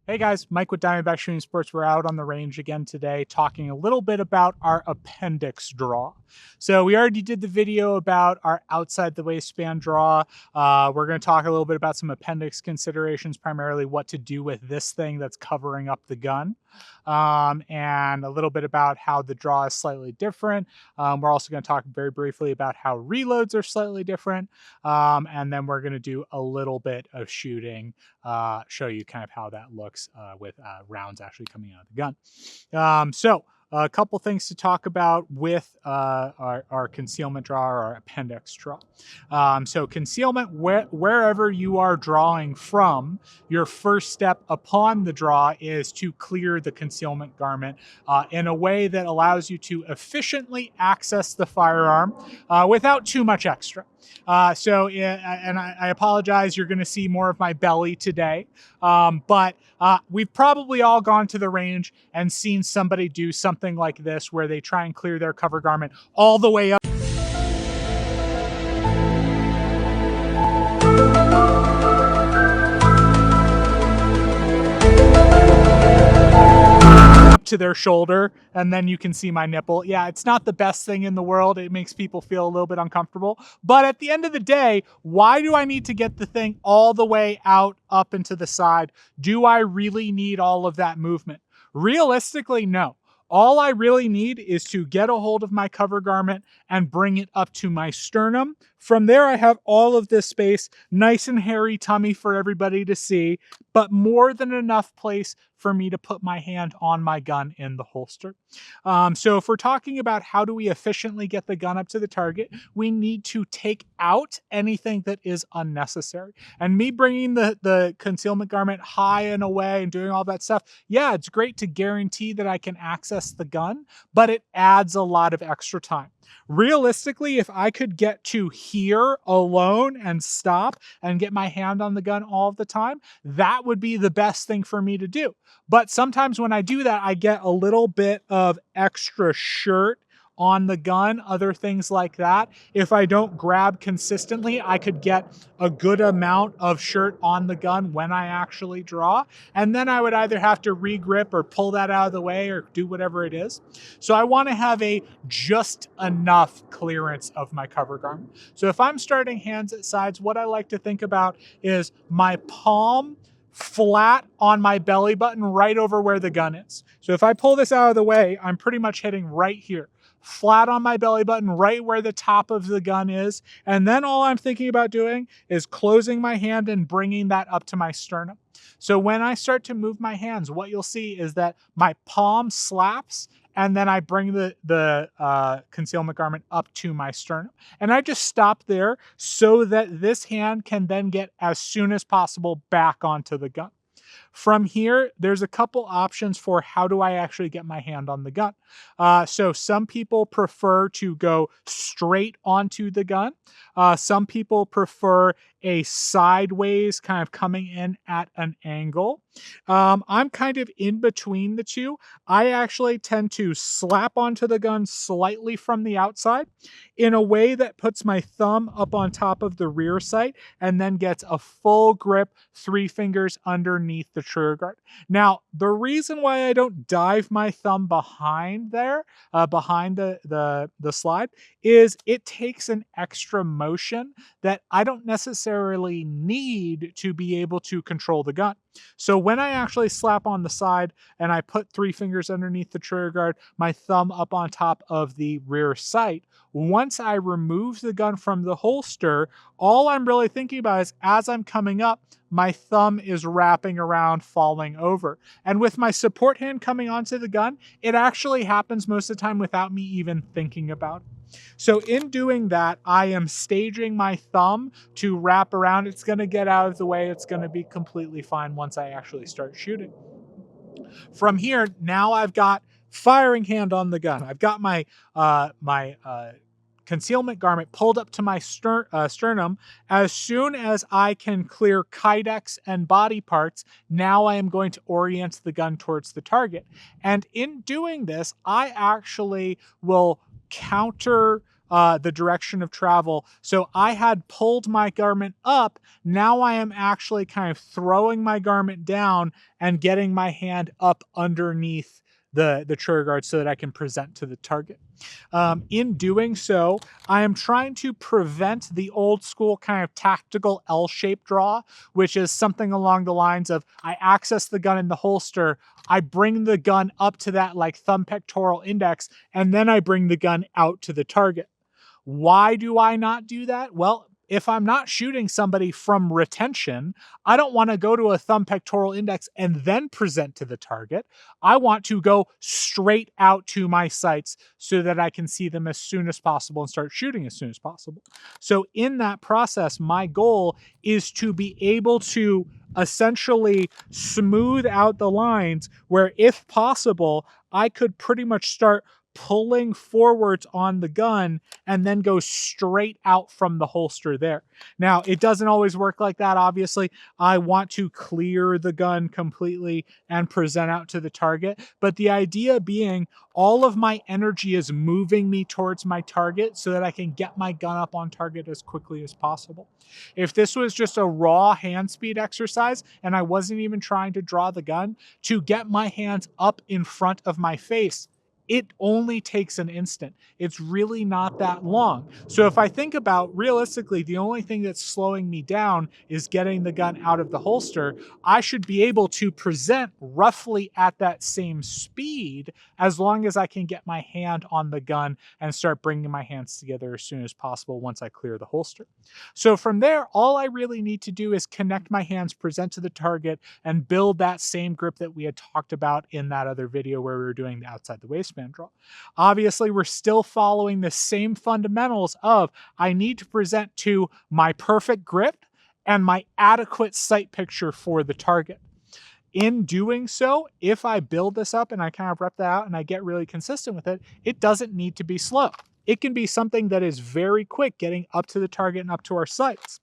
Hey guys, Mike with Diamondbackshootingsports. We're out on the range again today talking a little bit about our appendix draw. So we already did the video about our outside the waistband draw. We're going to talk a little bit about some appendix considerations, primarily what to do with this thing that's covering up the gun. And a little bit about how the draw is slightly different. We're also going to talk very briefly about how reloads are slightly different. And then we're going to do a little bit of shooting, show you kind of how that looks with rounds actually coming out of the gun. So a couple things to talk about with our concealment draw or our appendix draw. So concealment, wherever you are drawing from, your first step upon the draw is to clear the concealment garment in a way that allows you to efficiently access the firearm without too much extra. I apologize, you're going to see more of my belly today, but we've probably all gone to the range and seen somebody do something like this where they try and clear their cover garment all the way up to their shoulder, and then you can see my nipple. Yeah, it's not the best thing in the world. It makes people feel a little bit uncomfortable. But at the end of the day, why do I need to get the thing all the way out, up and to the side? Do I really need all of that movement? Realistically, no. All I really need is to get a hold of my cover garment and bring it up to my sternum. From there, I have all of this space, nice and hairy tummy for everybody to see, but more than enough place for me to put my hand on my gun in the holster. So if we're talking about how do we efficiently get the gun up to the target, we need to take out anything that is unnecessary. And me bringing the concealment garment high and away and doing all that stuff, yeah, it's great to guarantee that I can access the gun, but it adds a lot of extra time. Realistically, if I could get to here alone and stop and get my hand on the gun all the time, that would be the best thing for me to do. But sometimes when I do that, I get a little bit of extra shirt on the gun, other things like that. If I don't grab consistently, I could get a good amount of shirt on the gun when I actually draw. And then I would either have to re-grip or pull that out of the way or do whatever it is. So I want to have a just enough clearance of my cover garment. So if I'm starting hands at sides, what I like to think about is my palm flat on my belly button right over where the gun is. So if I pull this out of the way, I'm pretty much hitting right here, flat on my belly button, right where the top of the gun is. And then all I'm thinking about doing is closing my hand and bringing that up to my sternum. So when I start to move my hands, what you'll see is that my palm slaps and then I bring the concealment garment up to my sternum. And I just stop there so that this hand can then get as soon as possible back onto the gun. From here, there's a couple options for how do I actually get my hand on the gun. So some people prefer to go straight onto the gun. Some people prefer a sideways kind of coming in at an angle. I'm kind of in between the two. I actually tend to slap onto the gun slightly from the outside in a way that puts my thumb up on top of the rear sight and then gets a full grip, 3 fingers underneath the trigger guard. Now, the reason why I don't dive my thumb behind there, behind the slide, is it takes an extra motion that I don't necessarily need to be able to control the gun. So when I actually slap on the side and I put 3 fingers underneath the trigger guard, my thumb up on top of the rear sight, once I remove the gun from the holster, all I'm really thinking about is as I'm coming up, my thumb is wrapping around, falling over. And with my support hand coming onto the gun, it actually happens most of the time without me even thinking about it. So in doing that, I am staging my thumb to wrap around. It's going to get out of the way. It's going to be completely fine once I actually start shooting. From here, now I've got firing hand on the gun. I've got my concealment garment pulled up to my sternum. As soon as I can clear kydex and body parts, now I am going to orient the gun towards the target. And in doing this, I actually will counter the direction of travel. So I had pulled my garment up. Now I am actually kind of throwing my garment down and getting my hand up underneath the trigger guard so that I can present to the target. In doing so, I am trying to prevent the old school kind of tactical L-shaped draw, which is something along the lines of I access the gun in the holster, I bring the gun up to that like thumb pectoral index, and then I bring the gun out to the target. Why do I not do that? Well, if I'm not shooting somebody from retention, I don't want to go to a thumb pectoral index and then present to the target. I want to go straight out to my sights so that I can see them as soon as possible and start shooting as soon as possible. So in that process, my goal is to be able to essentially smooth out the lines where, if possible, I could pretty much start pulling forwards on the gun and then go straight out from the holster there. Now, it doesn't always work like that, obviously. I want to clear the gun completely and present out to the target, but the idea being all of my energy is moving me towards my target so that I can get my gun up on target as quickly as possible. If this was just a raw hand speed exercise and I wasn't even trying to draw the gun, to get my hands up in front of my face, it only takes an instant. It's really not that long. So if I think about realistically, the only thing that's slowing me down is getting the gun out of the holster. I should be able to present roughly at that same speed as long as I can get my hand on the gun and start bringing my hands together as soon as possible once I clear the holster. So from there, all I really need to do is connect my hands, present to the target, and build that same grip that we had talked about in that other video where we were doing the outside the waistband draw. Obviously, we're still following the same fundamentals of I need to present to my perfect grip and my adequate sight picture for the target. In doing so, if I build this up and I kind of rep that out and I get really consistent with it, it doesn't need to be slow. It can be something that is very quick, getting up to the target and up to our sights.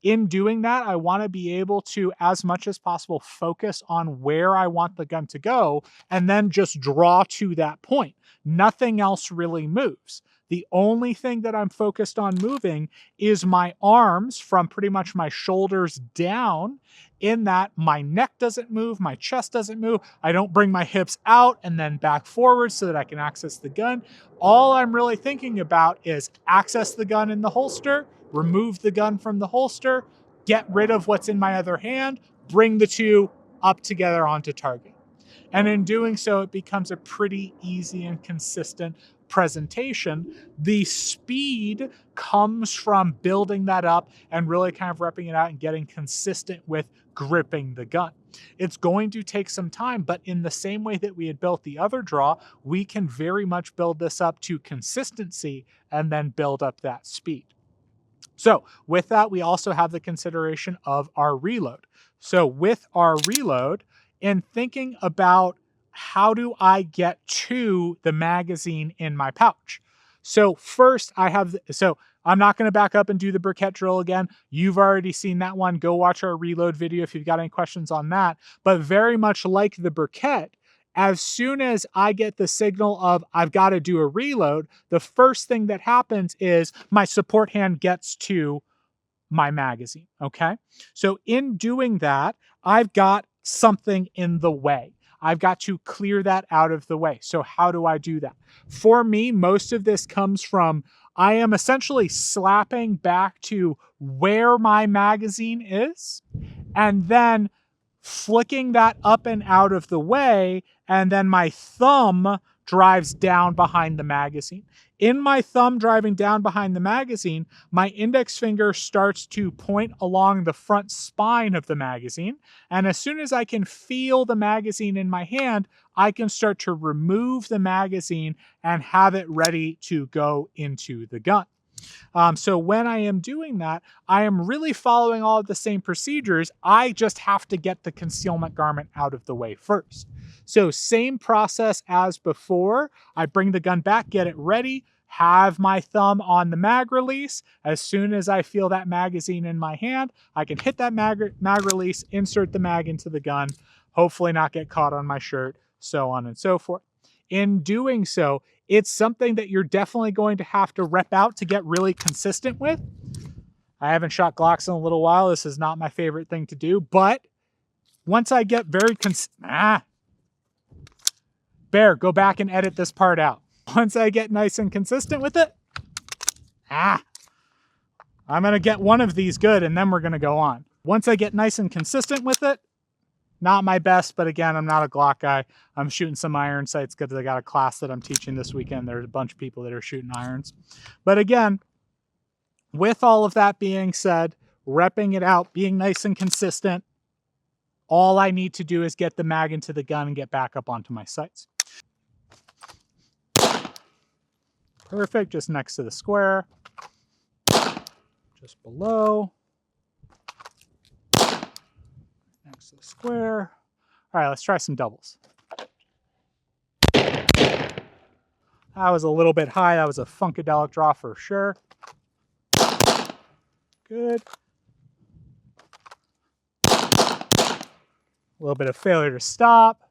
In doing that, I want to be able to, as much as possible, focus on where I want the gun to go and then just draw to that point. Nothing else really moves. The only thing that I'm focused on moving is my arms from pretty much my shoulders down, in that my neck doesn't move, my chest doesn't move. I don't bring my hips out and then back forward so that I can access the gun. All I'm really thinking about is access the gun in the holster, remove the gun from the holster, get rid of what's in my other hand, bring the two up together onto target. And in doing so, it becomes a pretty easy and consistent presentation. The speed comes from building that up and really kind of repping it out and getting consistent with gripping the gun. It's going to take some time, but in the same way that we had built the other draw, we can very much build this up to consistency and then build up that speed. So with that, we also have the consideration of our reload. So with our reload, in thinking about how do I get to the magazine in my pouch? So first I'm not going to back up and do the briquette drill again. You've already seen that one. Go watch our reload video if you've got any questions on that. But very much like the briquette, as soon as I get the signal of I've got to do a reload, the first thing that happens is my support hand gets to my magazine, okay? So in doing that, I've got something in the way. I've got to clear that out of the way. So how do I do that? For me, most of this comes from I am essentially slapping back to where my magazine is and then flicking that up and out of the way, and then my thumb drives down behind the magazine. In my thumb driving down behind the magazine, my index finger starts to point along the front spine of the magazine, and as soon as I can feel the magazine in my hand, I can start to remove the magazine and have it ready to go into the gun. So when I am doing that, I am really following all of the same procedures. I just have to get the concealment garment out of the way first. So same process as before. I bring the gun back, get it ready, have my thumb on the mag release. As soon as I feel that magazine in my hand, I can hit that mag release, insert the mag into the gun, hopefully not get caught on my shirt, so on and so forth. in doing so, it's something that you're definitely going to have to rep out to get really consistent with. I haven't shot Glocks in a little while. This is not my favorite thing to do, but once I get very Bear, go back and edit this part out. Once I get nice and consistent with it, I'm gonna get one of these good and then we're gonna go on. Once I get nice and consistent with it, not my best, but again, I'm not a Glock guy. I'm shooting some iron sights because I got a class that I'm teaching this weekend. There's a bunch of people that are shooting irons. But again, with all of that being said, repping it out, being nice and consistent, all I need to do is get the mag into the gun and get back up onto my sights. Perfect, just next to the square. Just below. Next to the square. All right, let's try some doubles. That was a little bit high. That was a funkadelic draw for sure. Good. A little bit of failure to stop.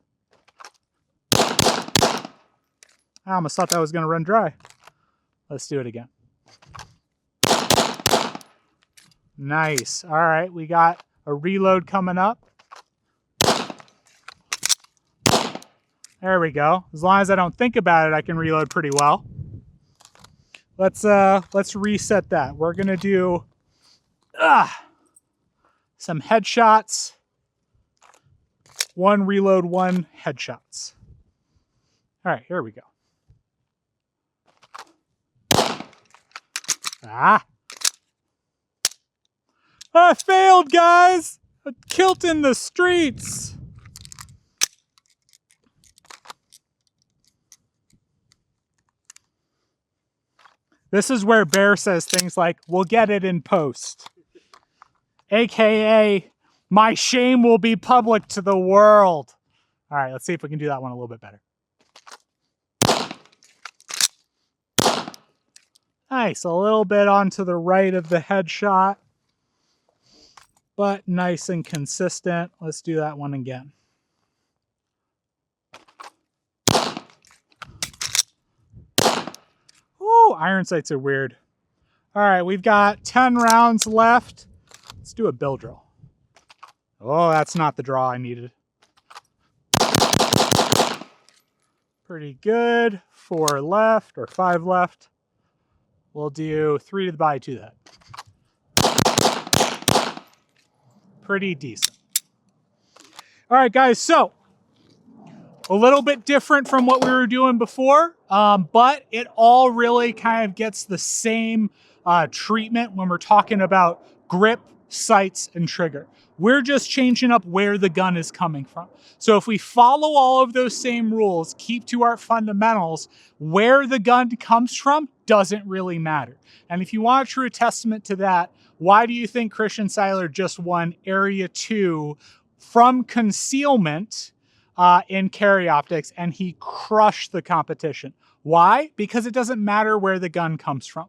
I almost thought that was going to run dry. Let's do it again. Nice. All right, we got a reload coming up. There we go. As long as I don't think about it, I can reload pretty well. Let's reset that. We're gonna do some headshots. One reload, one headshots. All right, here we go. I failed, guys! A kilt in the streets! This is where Bear says things like, we'll get it in post. AKA, my shame will be public to the world. All right, let's see if we can do that one a little bit better. Nice, a little bit onto the right of the headshot, but nice and consistent. Let's do that one again. Ooh, iron sights are weird. All right, we've got 10 rounds left. Let's do a bill drill. Oh, that's not the draw I needed. Pretty good. 4 left, or 5 left. We'll do 3 to the body, 2 to the head. Pretty decent. All right, guys, so a little bit different from what we were doing before, but it all really kind of gets the same treatment when we're talking about grip, sights, and trigger. We're just changing up where the gun is coming from. So if we follow all of those same rules, keep to our fundamentals, where the gun comes from doesn't really matter. And if you want a true testament to that, why do you think Christian Seiler just won Area 2 from concealment in carry optics, and he crushed the competition? Why? Because it doesn't matter where the gun comes from.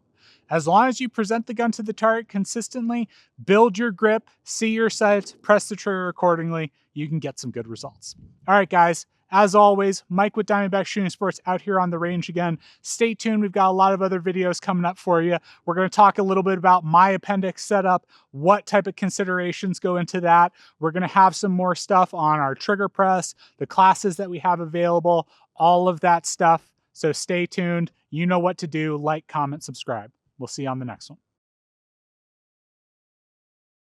As long as you present the gun to the target consistently, build your grip, see your sights, press the trigger accordingly, you can get some good results. All right, guys, as always, Mike with Diamondback Shooting Sports out here on the range again. Stay tuned. We've got a lot of other videos coming up for you. We're going to talk a little bit about my appendix setup, what type of considerations go into that. We're going to have some more stuff on our trigger press, the classes that we have available, all of that stuff. So stay tuned. You know what to do. Like, comment, subscribe. We'll see you on the next one.